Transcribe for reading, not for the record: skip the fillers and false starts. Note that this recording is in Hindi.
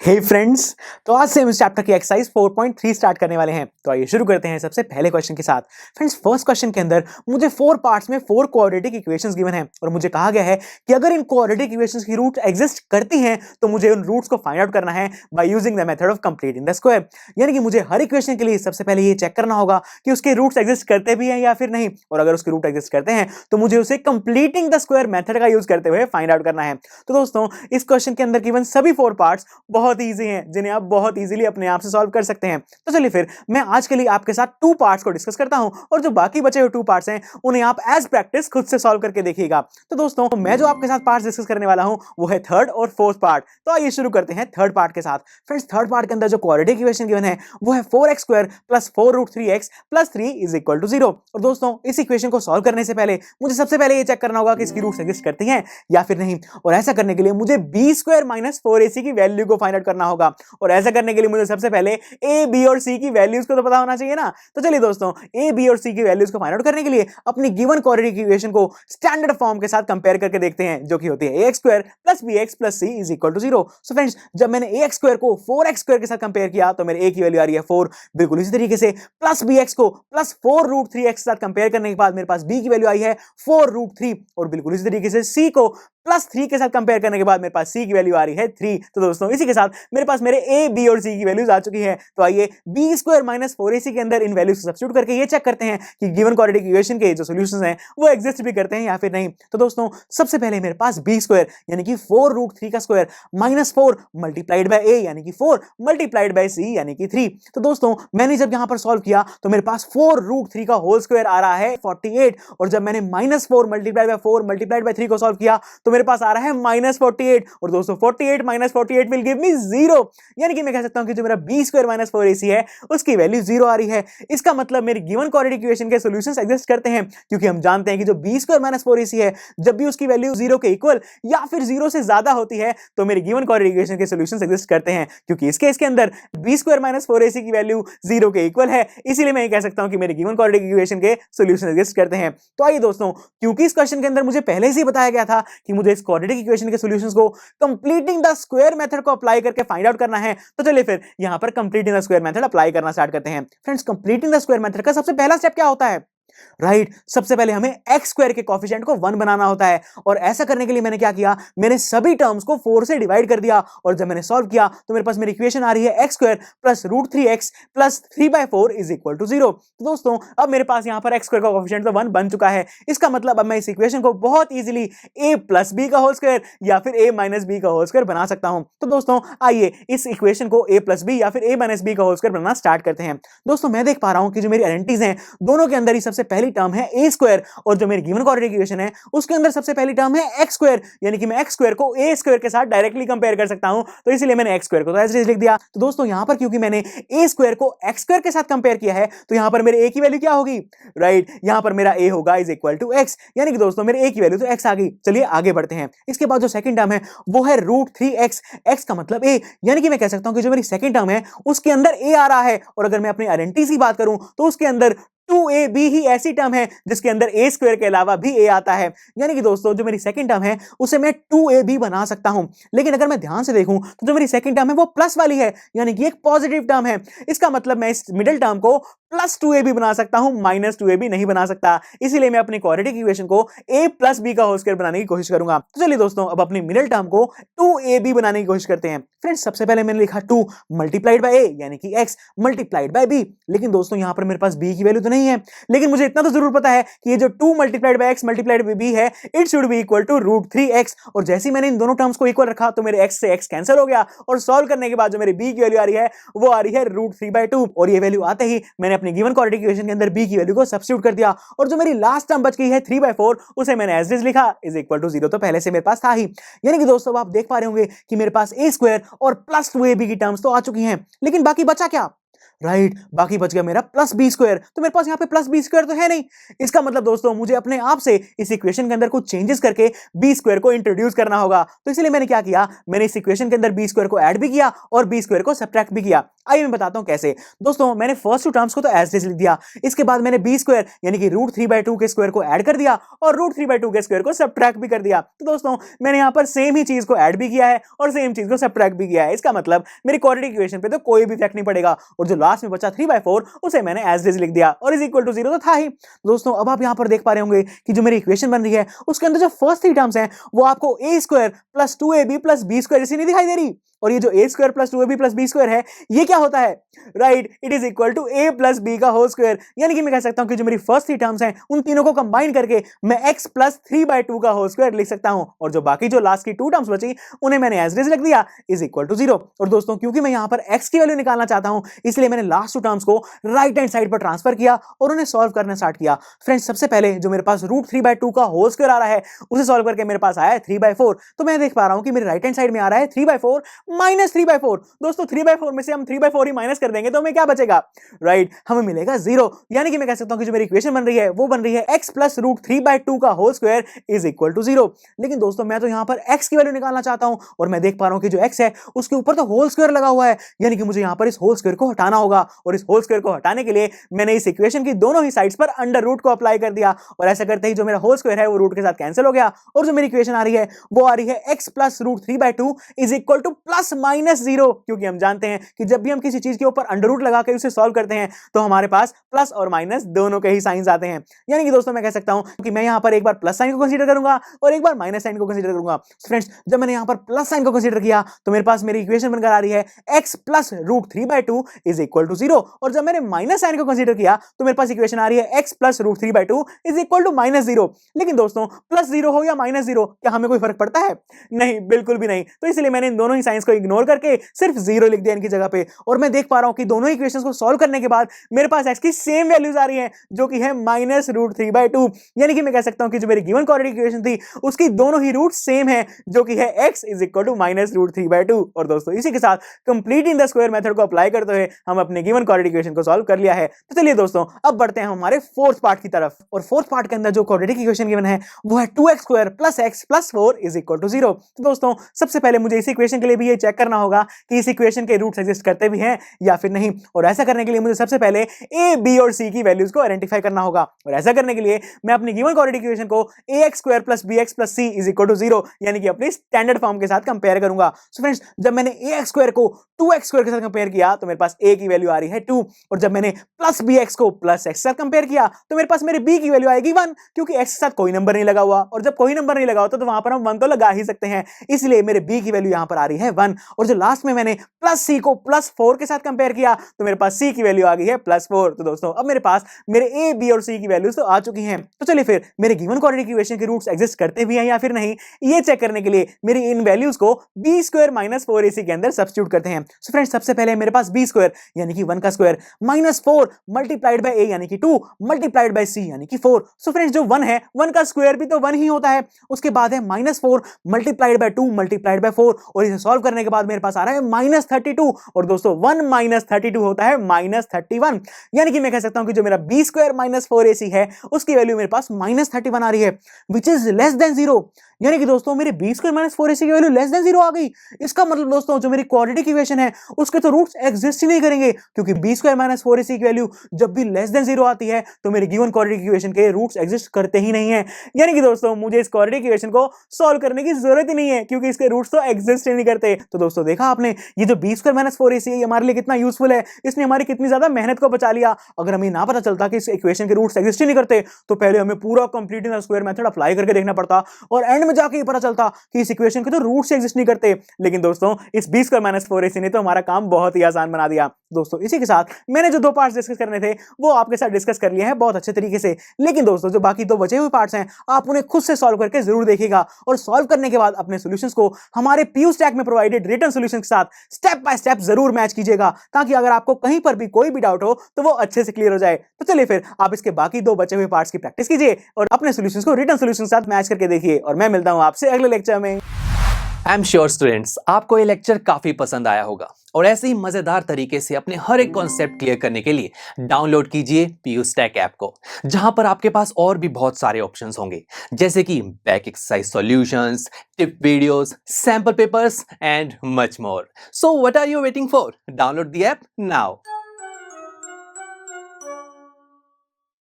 हे फ्रेंड्स, तो आज से हम इस चैप्टर की एक्सरसाइज 4.3 स्टार्ट करने वाले हैं। तो आइए शुरू करते हैं सबसे पहले क्वेश्चन के साथ। फ्रेंड्स, फर्स्ट क्वेश्चन के अंदर मुझे 4 पार्ट्स में 4 क्वाड्रेटिक इक्वेशंस गिवन हैं और मुझे कहा गया है कि अगर इन क्वाड्रेटिक इक्वेशंस की रूट एग्जिस्ट करती हैं तो मुझे उन रूट्स को फाइंड आउट करना है by using the method of completing the square. यानी कि मुझे हर इक्वेशन के लिए सबसे पहले ये चेक करना होगा कि उसके रूट्स एग्जिस्ट करते भी हैं या फिर नहीं, और अगर उसके रूट एग्जिस्ट करते हैं तो मुझे उसे कंप्लीटिंग द स्क्वायर मेथड का यूज करते हुए फाइंड आउट करना है। तो दोस्तों, इस क्वेश्चन के अंदर गिवन सभी 4 पार्ट्स बहुत ईजी हैं जिन्हें आप बहुत इजीली अपने आप से सॉल्व कर सकते हैं। तो चलिए फिर मैं आज के लिए आपके साथ 2 पार्ट्स को डिस्कस करता हूं और जो बाकी बचे हुए 2 पार्ट्स हैं उन्हें आप एज प्रैक्टिस खुद से सॉल्व करके देखिएगा। तो दोस्तों, मैं जो आपके साथ पार्ट्स डिस्कस करने वाला हूं वो है थर्ड और फोर्थ पार्ट। तो आइए शुरू करते हैं थर्ड पार्ट के साथ। फ्रेंड्स, थर्ड पार्ट के अंदर जो क्वाड्रेटिक इक्वेशन गिवन है वो है 4x² + 4√3x + 3 = 0। और दोस्तों, इस इक्वेशन को सॉल्व करने से पहले मुझे सबसे पहले ये चेक करना होगा कि इसकी रूट्स एग्जिस्ट करती हैं या फिर नहीं, और ऐसा करने के लिए मुझे b² - 4ac की वैल्यू को फाइंड आउट करना होगा। और ऐसा करने के लिए मुझे सबसे पहले a, b और c की वैल्यूज को तो पता होना चाहिए ना। तो चलिए दोस्तों, a, b और c की वैल्यूज को फाइंड आउट करने के लिए अपनी गिवन क्वाड्रेटिक इक्वेशन को स्टैंडर्ड फॉर्म के साथ कंपेयर करके देखते हैं, जो कि होती है ax² + bx + c = 0। So friends, जब मैंने ax² को 4x² के साथ कंपेयर किया तो मेरे a की वैल्यू आ रही है 4। बिल्कुल इसी तरीके से प्लस bx को प्लस 4√3x के साथ कंपेयर करने के बाद मेरे पास b की वैल्यू आई है 4√3, और बिल्कुल इसी तरीके से c को +3 के साथ कंपेयर करने के बाद मेरे पास c की वैल्यू आ रही है 3। तो दोस्तों, इसी के साथ मेरे पास मेरे a, b और c की वैल्यूज आ चुकी है। तो आइए b² - 4ac के अंदर इन वैल्यूज को सब्स्टिट्यूट करके ये चेक करते हैं कि गिवन क्वाड्रेटिक इक्वेशन के जो सॉल्यूशंस हैं वो एग्जिस्ट भी करते हैं या फिर नहीं। तो दोस्तों, सबसे पहले मेरे पास b² यानी कि 4√3 का स्क्वायर -4 × a यानी कि 4 × c यानी कि 3। तो दोस्तों, मैंने जब यहां पर सॉल्व किया तो मेरे पास 4√3 का होल स्क्वायर आ रहा है 48, और जब मैंने -4 × 4 × 3 को सॉल्व किया तो मेरे पास आ रहा है -48। और दोस्तों, 48 - 48 विल गिव मी 0, यानी कि मैं कह सकता हूं कि जो मेरा b² - 4ac है उसकी वैल्यू 0 आ रही है। इसका मतलब मेरी गिवन क्वाड्रेटिक इक्वेशन के सॉल्यूशंस एग्जिस्ट करते हैं, क्योंकि हम जानते हैं कि जो b² - 4ac है जब भी उसकी वैल्यू 0 के इक्वल या फिर 0 से ज्यादा होती है तो मेरी गिवन क्वाड्रेटिक इक्वेशन के सॉल्यूशंस एग्जिस्ट करते हैं, क्योंकि इस केस के अंदर b² - 4ac की वैल्यू 0 के इक्वल है। इसीलिए मैं कह सकता हूं कि मेरी गिवन क्वाड्रेटिक इक्वेशन के सॉल्यूशंस एग्जिस्ट करते हैं। तो आइए दोस्तों, क्योंकि इस क्वेश्चन के अंदर मुझे पहले से ही बताया गया था कि मुझे इस क्वाड्रेटिक इक्वेशन के सॉल्यूशंस को कंप्लीटिंग द स्क्वायर मेथड को अप्लाई करके फाइंड आउट करना है। तो चलिए फिर यहां पर completing the square method apply करना स्टार्ट करते हैं। Friends, completing the square method का सबसे पहला स्टेप क्या होता है? राइट, सबसे पहले हमें x² के कोएफिशिएंट को 1 बनाना होता है, और ऐसा करने के लिए मैंने क्या किया, मैंने सभी टर्म्स को 4 से डिवाइड कर दिया, और जब मैंने सॉल्व किया तो मेरे पास मेरी इक्वेशन आ रही है x² + √3x + 3/4 = 0। तो दोस्तों, अब मेरे पास यहां पर x² का कोएफिशिएंट तो 1 बन चुका है। इसका मतलब अब मैं इस इक्वेशन को बहुत इजीली a + b का होल स्क्वायर या फिर a - b का होल स्क्वायर बना सकता हूं। तो दोस्तों, आइए इस इक्वेशन को a + b या फिर a - b का होल स्क्वायर बनाना स्टार्ट करते हैं। दोस्तों, मैं देख पा रहा हूं कि जो मेरी आइडेंटिटीज हैं दोनों के अंदर ही सबसे पहली टर्म है a², और जो मेरी गिवन क्वाड्रेटिक इक्वेशन है उसके अंदर सबसे पहली टर्म है x², यानी कि मैं x² को a² के साथ डायरेक्टली कंपेयर कर सकता हूं। तो इसलिए मैंने x² को तो ऐसे लिख दिया। तो दोस्तों, यहां पर क्योंकि मैंने a² को x² के साथ कंपेयर किया है तो यहां पर मेरे a की वैल्यू क्या होगी? राइट, यहां पर मेरा a होगा = x, यानी कि दोस्तों मेरे a की वैल्यू तो x आ गई। चलिए आगे बढ़ते हैं। इसके बाद जो सेकंड टर्म है वो है √3x, x का मतलब a, यानी कि मैं कह सकता हूं कि जो मेरी सेकंड टर्म है उसके अंदर a आ रहा है, और अगर मैं अपनी आइडेंटिटी की बात करूं तो उसके अंदर 2ab ही ऐसी टर्म है जिसके अंदर a² के अलावा भी a आता है, यानी कि दोस्तों जो मेरी सेकंड टर्म है उसे मैं 2ab बना सकता हूं। लेकिन अगर मैं ध्यान से देखूं तो जो मेरी सेकंड टर्म है वो प्लस वाली है, यानी कि एक पॉजिटिव टर्म है। इसका मतलब मैं इस मिडिल टर्म को +2ab बना सकता हूं, -2ab नहीं बना सकता। इसीलिए मैं अपनी क्वाड्रेटिक इक्वेशन को a + b का होल स्क्वायर बनाने की कोशिश करूंगा। तो चलिए दोस्तों, अब अपनी मिडिल टर्म को 2ab बनाने की कोशिश करते हैं। फ्रेंड्स, सबसे पहले मैंने लिखा 2 × a यानी कि x × b, लेकिन दोस्तों यहां पर मेरे पास b की वैल्यू तो नहीं है। लेकिन मुझे इतना तो जरूर पता है कि ये जो 2 × x × b है it should be equal to √3x, और जैसे ही मैंने इन दोनों टर्म्स को इक्वल रखा तो मेरे x से x कैंसिल हो गया, और सॉल्व करने के बाद जो मेरी b की वैल्यू आ रही है वो आ रही है √3/2, और ये वैल्यू आते ही मैंने अपनी गिवन क्वाड्रेटिक इक्वेशन के अंदर b की वैल्यू को सब्स्टिट्यूट कर दिया, और जो मेरी लास्ट टर्म बच गई है 3/4 उसे मैंने एज इट इज लिखा = 0। तो पहले से मेरे पास था ही, यानी कि दोस्तों आप देख पा रहे होंगे कि मेरे पास a² और +2ab की टर्म्स तो आ चुकी हैं, लेकिन बाकी बचा क्या? राइट, बाकी बच गया मेरा प्लस बी स्क्वायर। तो मेरे पास यहाँ पे प्लस बी स्क्वायर तो है नहीं। इसका मतलब दोस्तों मुझे अपने आप से इस इक्वेशन के अंदर कुछ चेंजेस करके बी स्क्वायर को इंट्रोड्यूस करना होगा। तो इसलिए मैंने क्या किया, मैंने इस इक्वेशन के अंदर बी स्क्वायर को ऐड भी किया और बी स्क्वायर को सब्ट्रैक्ट भी किया। आइए मैं बताता हूं कैसे। दोस्तों मैंने फर्स्ट टू टर्म्स को तो एज इट लिख दिया, इसके बाद मैंने बी स्क्वायर यानी कि √3/2 के स्क्वायर को ऐड कर दिया और √3/2 के स्क्वायर को सब्ट्रैक्ट भी कर दिया। तो दोस्तों मैंने यहां पर सेम ही चीज को ऐड भी किया है और सेम चीज को सब्ट्रैक्ट भी किया है। इसका मतलब मेरी क्वाड्रेटिक इक्वेशन पे तो कोई भी इफेक्ट नहीं पड़ेगा और जो लास्ट में बचा 3/4 उसे मैंने एज इट लिख दिया और इज इक्वल टू 0 तो था ही। दोस्तों अब आप यहां पर देख पा रहे होंगे कि जो मेरी इक्वेशन बन रही है उसके अंदर जो फर्स्ट 3 टर्म्स हैं वो आपको a square plus 2ab plus B square जैसी नहीं दिखाई दे रही। और ये जो a square plus 2ab plus B square है ये क्या होता है, right, it is equal to a plus B का होल स्क्वायर। यानी कि मैं कह सकता हूं कि जो मेरी फर्स्ट 3 टर्म्स हैं उन तीनों को कंबाइन करके मैं x प्लस 3/2 का होल स्क्वायर लिख सकता हूं और जो बाकी जो लास्ट की 2 टर्म्स बची उन्हें मैंने एज इट इज लिख दिया इज इक्वल टू 0। और दोस्तों क्योंकि मैं यहां पर x की वैल्यू निकालना चाहता हूं इसलिए मैंने लास्ट 2 टर्म्स को राइट हैंड साइड पर ट्रांसफर किया और उन्हें सॉल्व करना स्टार्ट किया। फ्रेंड्स सबसे पहले जो मेरे पास √3/2 का होल स्क्वायर आ रहा है उसे सॉल्व करके मेरे पास आया है 3/4। तो मैं देख पा रहा हूं कि मेरे राइट हैंड साइड में आ रहा है 3/4 माइनस 3/4। दोस्तों 3/4 में से हम 3/4 ही माइनस कर देंगे तो हमें क्या बचेगा, राइट, हमें मिलेगा 0। यानी कि मैं कह सकता हूं कि जो मेरी इक्वेशन बन रही है वो बन रही है x प्लस √3/2 का whole square is equal to 0। लेकिन दोस्तों मैं तो यहां पर x की वैल्यू निकालना चाहता हूं और मैं देख पा रहा हूं कि जो x है उसके ऊपर तो होल स्क्वायर लगा हुआ है। यानी कि मुझे यहां पर इस होल स्क्वायर को हटाना होगा और इस होल स्क्वायर को हटाने के लिए मैंने इस इक्वेशन की दोनों ही साइड्स पर अंडर रूट को अप्लाई कर दिया और ऐसा करते ही जो मेरा होल स्क्वायर है वो रूट के साथ कैंसिल हो गया और जो मेरी इक्वेशन आ रही है वो आ रही है x plus √3/2 is equal two plus minus 0। क्योंकि हम जानते हैं कि जब भी हम किसी चीज के ऊपर अंडर रूट लगा के उसे सॉल्व करते हैं तो हमारे पास प्लस और माइनस दोनों के ही साइंस आते हैं। यानी कि दोस्तों मैं कह सकता हूं कि मैं यहां पर एक बार प्लस साइन को कंसीडर करूंगा और एक बार माइनस साइन को कंसीडर करूंगा। फ्रेंड्स जब मैंने यहां पर प्लस साइन को कंसीडर किया तो मेरे पास मेरी इक्वेशन बनकर आ रही है x plus √3/2 is equal to 0 और जब मैंने माइनस साइन को कंसीडर किया तो मेरे पास इक्वेशन आ रही है x plus √3/2 is equal to minus 0। लेकिन दोस्तों प्लस 0 हो या माइनस 0 क्या हमें कोई फर्क पड़ता है, नहीं, बिल्कुल भी नहीं। तो इसलिए मैंने इन दोनों ही साइंस को इग्नोर करके सिर्फ 0 लिख दिया इनकी जगह पे और मैं देख पा रहा हूं कि दोनों इक्वेशंस को सॉल्व करने के बाद मेरे पास x की सेम वैल्यूज आ रही हैं जो कि है माइनस √3/2। यानी कि मैं कह सकता हूं कि जो मेरी गिवन क्वाड्रेटिक इक्वेशन थी उसकी दोनों ही रूट सेम है जो कि है x is equal to minus √3/2। और दोस्तों इसी के साथ कंप्लीटिंग द स्क्वायर मेथड को अप्लाई करते हुए हम अपने गिवन क्वाड्रेटिक इक्वेशन को सॉल्व कर लिया है। तो चलिए दोस्तों अब बढ़ते हैं हमारे फोर्थ पार्ट की तरफ और फोर्थ पार्ट के अंदर जो क्वाड्रेटिक इक्वेशन गिवन है वो है 2x² plus x plus 4 is equal to 0। तो दोस्तों सबसे पहले मुझे इस इक्वेशन के लिए भी ये चेक करना होगा कि इस इक्वेशन के रूट्स एग्जिस्ट करते भी हैं या फिर नहीं। और ऐसा करने के लिए मुझे सबसे पहले a, b और c की वैल्यूज को आइडेंटिफाई करना होगा और ऐसा करने के लिए मैं अपनी गिवन क्वाड्रेटिक इक्वेशन को ax² plus bx plus c is equal to 0 यानी कि अपनी स्टैंडर्ड फॉर्म के साथ कंपेयर करूंगा। सो फ्रेंड्स जब मैंने ax² को 2x² के साथ कंपेयर किया तो मेरे पास a की वैल्यू आ रही है 2 और जब मैंने प्लस bx को प्लस x के साथ कंपेयर किया तो मेरे पास मेरे b की वैल्यू आएगी 1 क्योंकि x के साथ कोई नंबर नहीं लगा हुआ और जब कोई नंबर नहीं लगा होता तो वहां पर हम 1 तो लगा ही सकते हैं, इसलिए मेरे b की वैल्यू यहां पर आ रही है 1। और जो लास्ट में मैंने प्लस c को प्लस 4 के साथ कंपेयर किया तो मेरे पास c की वैल्यू आ गई है प्लस 4। तो दोस्तों अब मेरे पास मेरे a, b और c की वैल्यूज तो आ चुकी हैं। तो चलिए फिर मेरे गिवन क्वाड्रेटिक इक्वेशन के रूट्स एग्जिस्ट करते भी हैं या फिर नहीं ये चेक करने के लिए मेरी इन वैल्यूज को b² माइनस 4ac के अंदर सब्स्टिट्यूट करते हैं। सो फ्रेंड्स सबसे पहले मेरे पास b² यानी कि 1 का square minus 4 multiplied by a यानी कि 2 मल्टीप्लाइड बाय c यानी कि 4। सो फ्रेंड्स जो 1 है 1 का स्क्वायर भी तो 1 ही होता है। उसके बाद है minus 4 multiplied by 2 multiplied by 4 और इसे सॉल्व करने के बाद मेरे पास आ रहा है माइनस 32 और दोस्तों 1 माइनस 32 होता है माइनस 31। यानी कि मैं कह सकता हूं कि जो मेरा b² माइनस 4ac है उसकी वैल्यू मेरे पास माइनस 31 आ रही है विच इज लेस देन 0। यानी कि दोस्तों मेरे b² माइनस 4ac की वैल्यू लेस देन 0 आ गई। इसका मतलब दोस्तों जो मेरी क्वाड्रेटिक इक्वेशन है उसके तो रूट्स एग्जिस्ट ही नहीं करेंगे क्योंकि b² माइनस 4ac की वैल्यू जब भी लेस देन 0 आती है तो मेरी गिवन क्वाड्रेटिक इक्वेशन के रूट्स एग्जिस्ट करते ही नहीं है। यानी कि दोस्तों मुझे इस क्वाड्रेटिक इक्वेशन को सॉल्व करने की जरूरत ही नहीं है क्योंकि इसके रूट्स तो एग्जिस्ट ही नहीं करते। तो दोस्तों देखा आपने ये जो b² माइनस 4ac है हमारे लिए कितना यूजफुल है, इसने हमारी कितनी ज्यादा मेहनत को बचा लिया। अगर हमें ना पता चलता कि इस इक्वेशन के रूट्स एग्जिस्ट ही नहीं करते तो पहले हमें पूरा completing the square method apply करके देखना पड़ता और एंड में जाके ये पता चलता कि इस इक्वेशन के तो रूट्स एग्जिस्ट नहीं करते। लेकिन दोस्तों इस b² माइनस 4ac ने तो हमारा काम बहुत ही आसान बना दिया। दोस्तों इसी के साथ मैंने जो 2 पार्ट्स डिस्कस करने थे वो आपके साथ डिस्कस कर लिए हैं बहुत अच्छे तरीके से। लेकिन दोस्तों जो बाकी 2 बचे हुए पार्ट्स हैं आप उन्हें खुद से सॉल्व करके जरूर देखिएगा और सॉल्व करने के बाद अपने सॉल्यूशंस को हमारे पीयू स्टैक में प्रोवाइडेड रिटन सॉल्यूशंस के साथ स्टेप बाय स्टेप जरूर मैच कीजिएगा ताकि अगर आपको कहीं पर भी कोई भी डाउट हो तो वो अच्छे से क्लियर हो जाए। तो चलिए फिर आप इसके बाकी 2 बचे हुए पार्ट्स की प्रैक्टिस कीजिए और अपने सॉल्यूशंस को रिटन सॉल्यूशंस के साथ मैच करके देखिए और मैं मिलता हूं आपसे अगले लेक्चर में। आई एम श्योर स्टूडेंट्स, आपको ये लेक्चर काफी पसंद आया होगा और ऐसे ही मजेदार तरीके से अपने हर एक कॉन्सेप्ट क्लियर करने के लिए डाउनलोड कीजिए पीयू स्टैक ऐप को, जहां पर आपके पास और भी बहुत सारे ऑप्शंस होंगे, जैसे कि back exercise solutions, tip videos, sample papers and much more. So what are you waiting for? Download the app now.